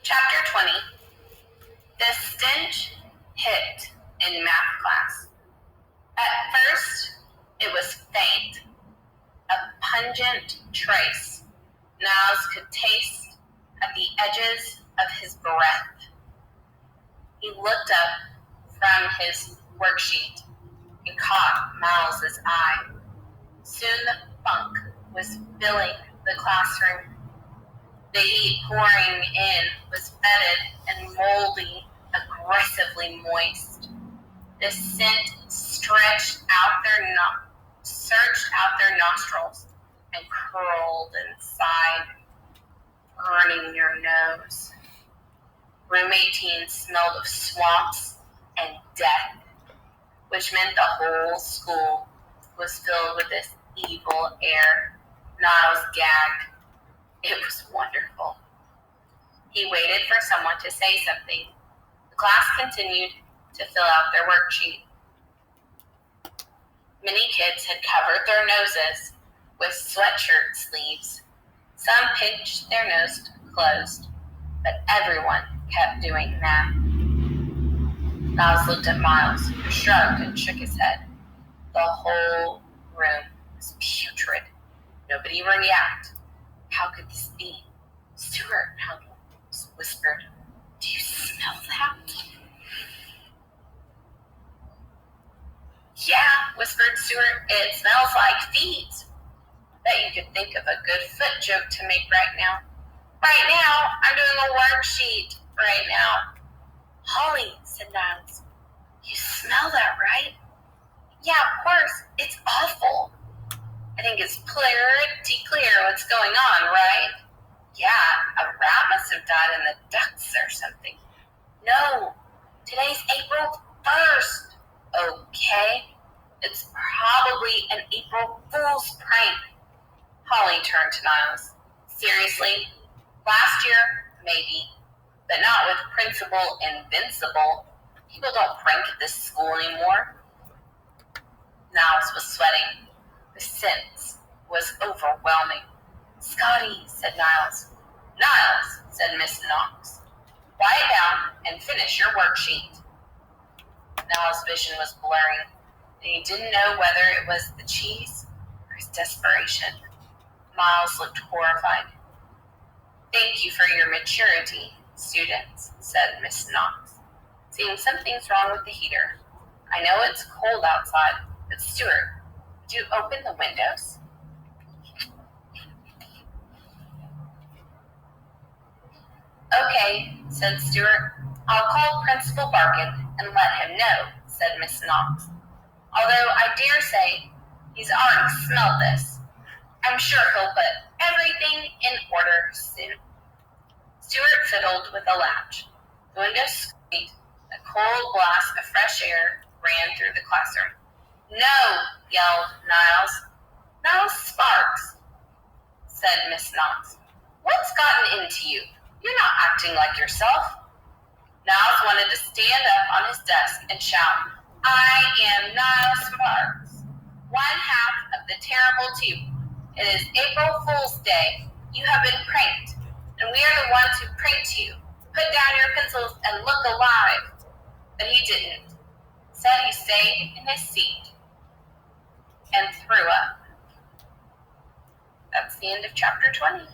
Chapter 20. The stench hit in math class. At first, it was faint, a pungent trace Niles could taste at the edges of his breath. He looked up from his worksheet and caught Miles's eye. Soon the funk was filling the classroom. The heat pouring in was fetid and moldy, aggressively moist. The scent surged out their nostrils and curled inside, burning your nose. Room 18 smelled of swamps and death, which meant the whole school was filled with this evil air. Niles gagged. It was wonderful. He waited for someone to say something. The class continued to fill out their worksheet. Many kids had covered their noses with sweatshirt sleeves. Some pinched their nose closed, but everyone kept doing that. Niles looked at Miles, who shrugged and shook his head. The whole room was putrid. Nobody reacted. How could this be? Stuart, Miles whispered. Do you smell that? Yeah, whispered Stuart. It smells like feet. Bet you could think of a good foot joke to make right now. Right now, I'm doing a worksheet. Right now. Holly, said Niles. You smell that, right? Yeah, of course. It's awful. I think it's pretty clear what's going on, right? Yeah, a rat must have died in the ducts or something. No, today's April 1st. Okay, it's probably an April Fool's prank. Holly turned to Niles. Seriously? Last year, maybe, but not with Principal Invincible. People don't prank at this school anymore. Niles was sweating. The sense was overwhelming. Scotty, said Niles. Niles, said Miss Knox. Quiet down and finish your worksheet. Niles' vision was blurring, and he didn't know whether it was the cheese or his desperation. Miles looked horrified. Thank you for your maturity, students, said Miss Knox. Seems something's wrong with the heater. I know it's cold outside, but Stuart, would you open the windows? Okay, said Stuart. I'll call Principal Barkin and let him know, said Miss Knox. Although I dare say he's already smelled this. I'm sure he'll put everything in order soon. Stuart fiddled with the latch. The window squeaked. A cold blast of fresh air ran through the classroom. No, yelled Niles. Niles Sparks, said Miss Knox. What's gotten into you? You're not acting like yourself. Niles wanted to stand up on his desk and shout, I am Niles Sparks, one half of the terrible two. It is April Fool's Day. You have been pranked, and we are the ones who pranked you. Put down your pencils and look alive. But he didn't. Said he stayed in his seat and threw up. That's the end of chapter 20.